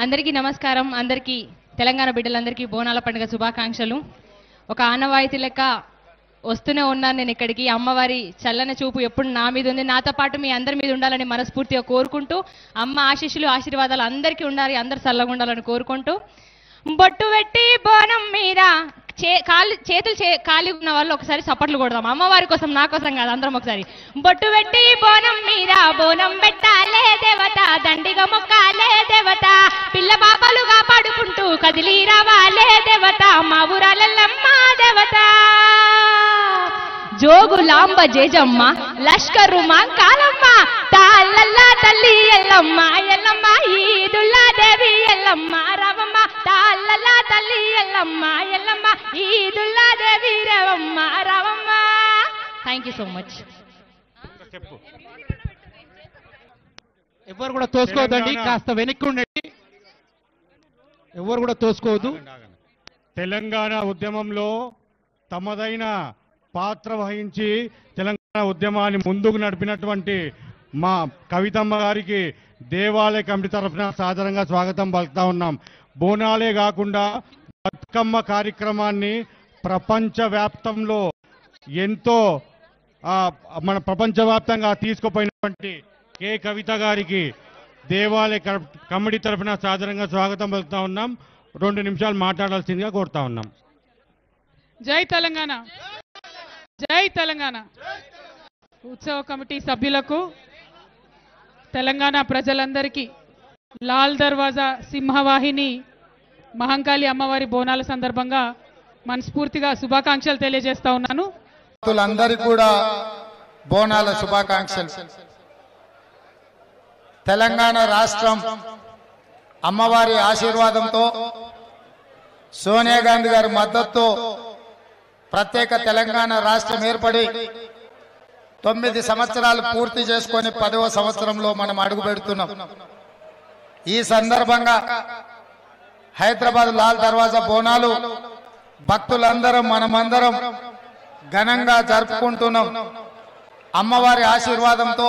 అందరికీ నమస్కారం. అందరికీ తెలంగాణ బిడ్డలందరికీ బోనాల పండుగ శుభాకాంక్షలు. ఒక ఆనవాయితీ లెక్క వస్తూనే ఉన్నాను నేను ఇక్కడికి. అమ్మవారి చల్లని చూపు ఎప్పుడు నా మీద ఉంది, నాతో పాటు మీ అందరి మీద ఉండాలని మనస్ఫూర్తిగా కోరుకుంటూ, అమ్మ ఆశీస్సులు ఆశీర్వాదాలు అందరికీ ఉండాలి, అందరు చల్లగా ఉండాలని కోరుకుంటూ, బొట్టు పెట్టి బోనం మీద చేతులు ఖాళీ ఉన్న వాళ్ళు ఒకసారి చప్పట్లు కొడదాం. అమ్మవారి కోసం, నా కోసం కాదు, అందరం ఒకసారి. బొట్టు పెట్టి బోనం మీద బోనం పెట్టాలే దేవత, దండిగా మొక్కాలే దేవత, పిల్ల పాపలు కాపాడుకుంటూ కదిలి రావాలే దేవత, మా ఊరాలమ్మ దేవత. జోగులాంబ జేజమ్మ లష్కరు మా కాలమ్మ, తాళ్ళల్లా తల్లి ఎల్లమ్మ ఎల్లమ్మ, ఈదుల్లా దేవి ఎల్లమ్మ రావమ్మ, తాళ్ళల్లా తల్లి ఎల్లమ్మ ఎల్లమ్మ, ఈదుల్లా దేవి రావమ్మ రావమ్మ. Thank you so much. ఎవరు కూడా తోసుకోవద్దండి, కాస్త వెనక్కి ఉండండి, ఎవరు కూడా తోసుకోవద్దు. తెలంగాణ ఉద్యమంలో తమదైన పాత్ర వహించి తెలంగాణ ఉద్యమాన్ని ముందుకు నడిపినటువంటి మా కవితమ్మ గారికి దేవాలయ కమిటీ తరఫున సాధారణంగా స్వాగతం పలుకుతా ఉన్నాం. బోనాలే కాకుండా బతుకమ్మ కార్యక్రమాన్ని ప్రపంచవ్యాప్తంలో ఎంతో మన ప్రపంచవ్యాప్తంగా తీసుకుపోయినటువంటి కె కవిత గారికి దేవాలయ కమిటీ తరఫున సాధారణంగా స్వాగతం పలుకుతా ఉన్నాం. 2 నిమిషాలు మాట్లాడాల్సిందిగా కోరుతా ఉన్నాం. జై తెలంగాణ, జై తెలంగాణ. ఉత్సవ కమిటీ సభ్యులకు, తెలంగాణ ప్రజలందరికీ లాల్ దర్వాజా సింహవాహిని మహంకాళి అమ్మవారి బోనాల సందర్భంగా మనస్ఫూర్తిగా శుభాకాంక్షలు తెలియజేస్తా ఉన్నాను. అందరికీ కూడా బోనాల శుభాకాంక్షలు. తెలంగాణ రాష్ట్రం అమ్మవారి ఆశీర్వాదంతో, సోనియా గాంధీ గారి మద్దతుతో ప్రత్యేక తెలంగాణ రాష్ట్రం ఏర్పడి 9 సంవత్సరాలు పూర్తి చేసుకొని 10వ సంవత్సరంలో మనం అడుగు పెడుతున్నాం. ఈ సందర్భంగా హైదరాబాద్ లాల్ దర్వాజా బోనాలు భక్తులందరం మనమందరం ఘనంగా జరుపుకుంటున్నాం. అమ్మవారి ఆశీర్వాదంతో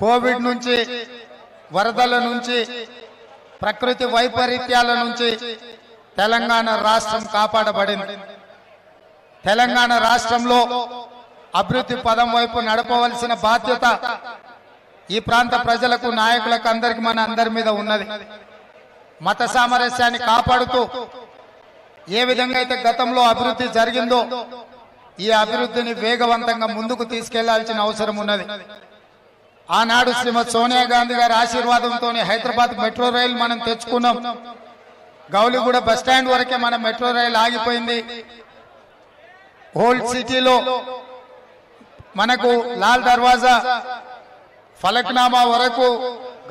కోవిడ్ నుంచి, వరదల నుంచి, ప్రకృతి వైపరీత్యాల నుంచి తెలంగాణ రాష్ట్రం కాపాడబడింది. తెలంగాణ రాష్ట్రంలో అభివృద్ధి పదం వైపు నడపవలసిన బాధ్యత ఈ ప్రాంత ప్రజలకు, నాయకులకు, అందరికి మన అందరి మీద ఉన్నది. మత సామరస్యాన్ని కాపాడుతూ ఏ విధంగా అయితే గతంలో అభివృద్ధి జరిగిందో ఈ అభివృద్ధిని వేగవంతంగా ముందుకు తీసుకెళ్లాల్సిన అవసరం ఉన్నది. ఆనాడు శ్రీమతి సోనియా గాంధీ గారి ఆశీర్వాదంతోనే హైదరాబాద్ మెట్రో రైలు మనం తెచ్చుకున్నాం. గౌలిగూడ బస్టాండ్ వరకే మన మెట్రో రైలు ఆగిపోయింది. ఓల్డ్ సిటీలో మనకు లాల్ దర్వాజా ఫలక్నామా వరకు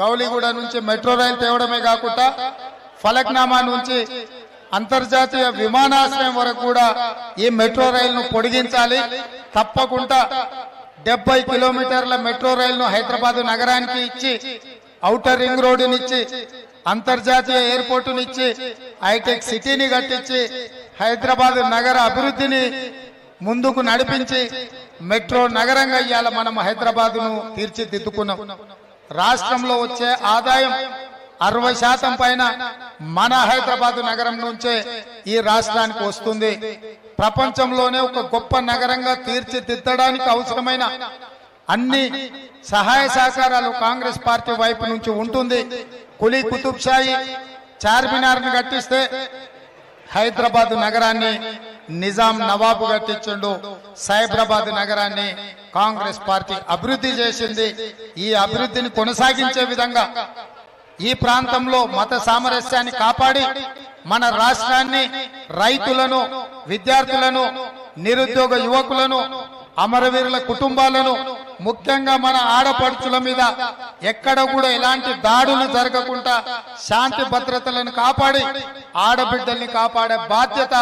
గౌలిగూడ నుంచి మెట్రో రైలు తేవడమే కాకుండా ఫలక్నామా నుంచి అంతర్జాతీయ విమానాశ్రయం వరకు కూడా ఈ మెట్రో రైలును పొడిగించాలి. తప్పకుండా 70 కిలోమీటర్ల మెట్రో రైలును హైదరాబాద్ నగరానికి ఇచ్చి, ఔటర్ రింగ్ రోడ్డునిచ్చి, అంతర్జాతీయ ఎయిర్పోర్టునిచ్చి, హైటెక్ సిటీని కట్టించి హైదరాబాద్ నగర అభివృద్ధిని ముందుకు నడిపించి మెట్రో నగరంగా ఇవాళ మనం హైదరాబాద్ను తీర్చిదిద్దుకున్నాం. రాష్ట్రంలో వచ్చే ఆదాయం 60% పైన మన హైదరాబాద్ నగరం నుంచే ఈ రాష్ట్రానికి వస్తుంది. ప్రపంచంలోనే ఒక గొప్ప నగరంగా తీర్చిదిద్దడానికి అవసరమైన అన్ని సహాయ సహకారాలు కాంగ్రెస్ పార్టీ వైపు నుంచి ఉంటుంది. కులీ కుతుబ్షాయి చార్మినార్ని కట్టిస్తే హైదరాబాద్ నగరాన్ని నిజాం నవాబు కట్టించిండు. సైబరాబాద్ నగరాన్ని కాంగ్రెస్ పార్టీ అభివృద్ధి చేసింది. ఈ అభివృద్ధిని కొనసాగించే విధంగా ఈ ప్రాంతంలో మత సామరస్యాన్ని కాపాడి మన రాష్ట్రాన్ని, రైతులను, విద్యార్థులను, నిరుద్యోగ యువకులను, అమరవీరుల కుటుంబాలను, ముఖ్యంగా మన ఆడపడుచుల మీద ఎక్కడ కూడా ఎలాంటి దాడులు జరగకుండా శాంతి భద్రతలను కాపాడి ఆడబిడ్డల్ని కాపాడే బాధ్యత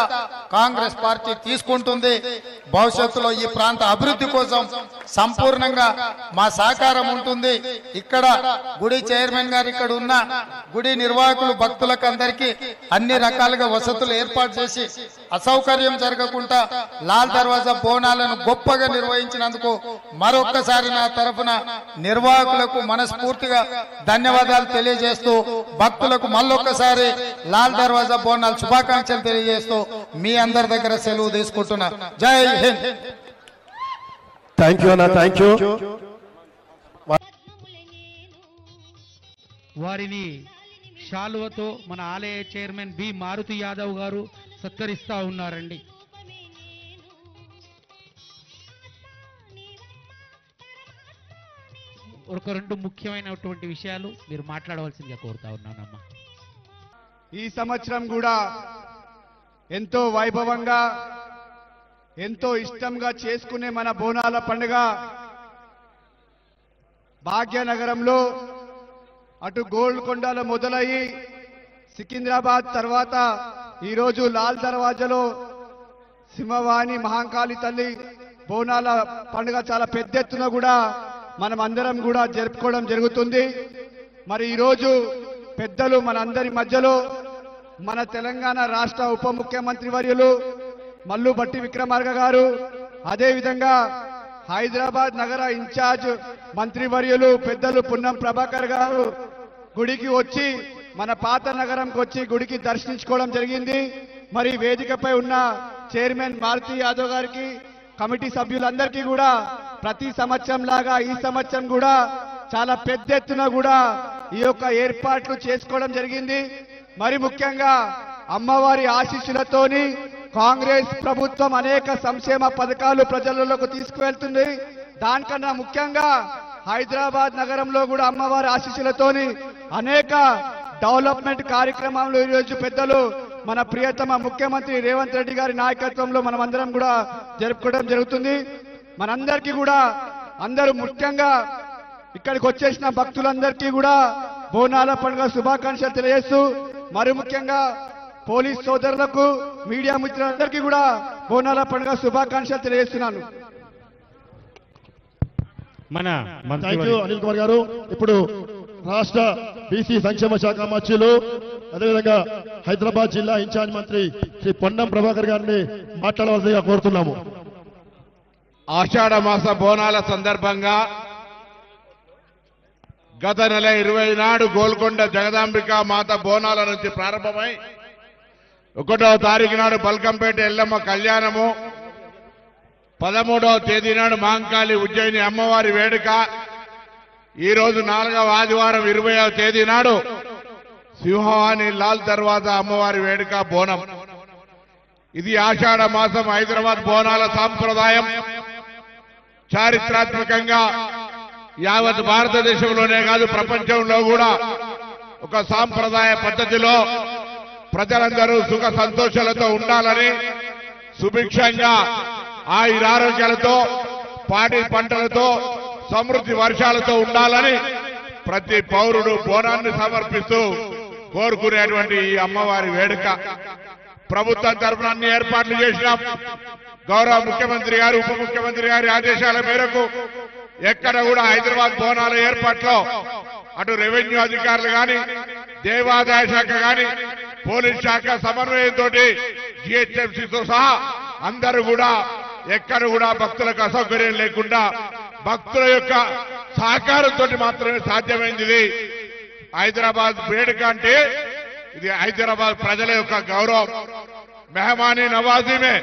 కాంగ్రెస్ పార్టీ తీసుకుంటుంది. భవిష్యత్తులో ఈ ప్రాంత అభివృద్ధి కోసం సంపూర్ణంగా మా సహకారం ఉంటుంది. ఇక్కడ గుడి చైర్మన్ గారు, ఇక్కడ ఉన్న గుడి నిర్వాహకులు, భక్తులకు అందరికీ అన్ని రకాలుగా వసతులు ఏర్పాటు చేసి అసౌకర్యం జరగకుండా లాల్ దర్వాజా బోనాలను గొప్పగా నిర్వహించినందుకు మరొక్కసారి మరొక్కసారి నా తరఫున నిర్వాహకులకు మనస్ఫూర్తిగా ధన్యవాదాలు తెలియజేస్తూ భక్తులకు మళ్ళొక్కసారి లాల్ దర్వాజా బోనాలు శుభాకాంక్షలు తెలియజేస్తూ మీ అందరి దగ్గర సెలవు తీసుకుంటున్నా. జై హింద్. థ్యాంక్ యూ అన్న, థ్యాంక్ యూ. వారిని శాలువతో మన ఆలయ చైర్మన్ బి మారుతి యాదవ్ గారు సత్కరిస్తా ఉన్నారండి. ఒక రెండు ముఖ్యమైనటువంటి విషయాలు మీరు మాట్లాడవలసిందిగా కోరుతా ఉన్నానమ్మా. ఈ సంవత్సరం కూడా ఎంతో వైభవంగా ఎంతో ఇష్టంగా చేసుకునే మన బోనాల పండుగ భాగ్యనగరంలో అటు గోల్కొండలో మొదలయ్యి సికింద్రాబాద్ తర్వాత ఈరోజు లాల్ దర్వాజాలో సింహవాణి మహాంకాళి తల్లి బోనాల పండుగ చాలా పెద్ద ఎత్తున కూడా మనం అందరం కూడా జరుపుకోవడం జరుగుతుంది. మరి ఈరోజు పెద్దలు మనందరి మధ్యలో మన తెలంగాణ రాష్ట్ర ఉప ముఖ్యమంత్రి వర్యులు మల్లు భట్టి విక్రమార్క గారు, అదేవిధంగా హైదరాబాద్ నగర ఇన్ఛార్జ్ మంత్రివర్యులు పెద్దలు పున్నం ప్రభాకర్ గారు గుడికి వచ్చి మన పాత నగరంకి వచ్చి గుడికి దర్శించుకోవడం జరిగింది. మరి వేదికపై ఉన్న చైర్మన్ మారుతి యాదవ్ గారికి, కమిటీ సభ్యులందరికీ కూడా ప్రతి సంవత్సరం లాగా ఈ సంవత్సరం కూడా చాలా పెద్ద ఎత్తున కూడా ఈ యొక్క ఏర్పాట్లు చేసుకోవడం జరిగింది. మరి ముఖ్యంగా అమ్మవారి ఆశీస్సులతోని కాంగ్రెస్ ప్రభుత్వం అనేక సంక్షేమ పథకాలు ప్రజలకు తీసుకువెళ్తుంది. దానికన్నా ముఖ్యంగా హైదరాబాద్ నగరంలో కూడా అమ్మవారి ఆశీస్సులతోని అనేక డెవలప్మెంట్ కార్యక్రమాలు ఈరోజు పెద్దలు మన ప్రియతమ ముఖ్యమంత్రి రేవంత్ రెడ్డి గారి నాయకత్వంలో మనం అందరం కూడా జరుపుకోవడం జరుగుతుంది. మనందరికీ కూడా అందరూ ముఖ్యంగా ఇక్కడికి వచ్చేసిన భక్తులందరికీ కూడా బోనాల పండుగ శుభాకాంక్షలు తెలియజేస్తూ, మరి ముఖ్యంగా పోలీస్ సోదరులకు, మీడియా మిత్రులందరికీ కూడా బోనాల పండుగ శుభాకాంక్షలు తెలియజేస్తున్నాను. థ్యాంక్ యూ అనిల్ కుమార్ గారు. ఇప్పుడు రాష్ట్ర బీసీ సంక్షేమ శాఖ మంత్రులు, అదేవిధంగా హైదరాబాద్ జిల్లా ఇన్ఛార్జ్ మంత్రి శ్రీ పొన్నం ప్రభాకర్ గారిని మాట్లాడవలసిందిగా కోరుతున్నాము. ఆషాఢ మాస బోనాల సందర్భంగా గత నెల 20 నాడు గోల్కొండ జగదాంబిక మాత బోనాల నుంచి ప్రారంభమై 1వ తారీఖు నాడు బల్కంపేట ఎల్లమ్మ కళ్యాణము, 13వ తేదీ నాడు మహంకాళి ఉజ్జయిని అమ్మవారి వేడుక, ఈ రోజు 4వ ఆదివారం 20వ తేదీ నాడు సింహవాణి లాల్ దర్వాజా అమ్మవారి వేడుక బోనం. ఇది ఆషాఢ మాసం హైదరాబాద్ బోనాల సాంప్రదాయం. చారిత్రాత్మకంగా యావత్ భారతదేశంలోనే కాదు ప్రపంచంలో కూడా ఒక సాంప్రదాయ పద్ధతిలో ప్రజలందరూ సుఖ సంతోషాలతో ఉండాలని, సుభిక్షంగా ఆయురారోగ్యాలతో, పాడి పంటలతో, సమృద్ధి వర్షాలతో ఉండాలని ప్రతి పౌరుడు బోనాన్ని సమర్పిస్తూ కోరుకునేటువంటి ఈ అమ్మవారి వేడుక ప్రభుత్వం తరఫున అన్ని ఏర్పాట్లు చేసినాం. గౌరవ ముఖ్యమంత్రి గారు, ఉప ముఖ్యమంత్రి గారి ఆదేశాల మేరకు ఎక్కడ కూడా హైదరాబాద్ బోనాల ఏర్పాట్లో అటు రెవెన్యూ అధికారులు గాని, దేవాదాయ శాఖ గాని, పోలీస్ శాఖ సమన్వయంతో జిహెచ్ఎంసీతో సహా అందరూ కూడా ఎక్కడ కూడా భక్తులకు అసౌకర్యం లేకుండా భక్తుల యొక్క సహకారంతో మాత్రమే సాధ్యమైంది. ఇది హైదరాబాద్ వేడుక అంటే ఇది హైదరాబాద్ ప్రజల యొక్క గౌరవం. మెహమానీ నవాజీ మే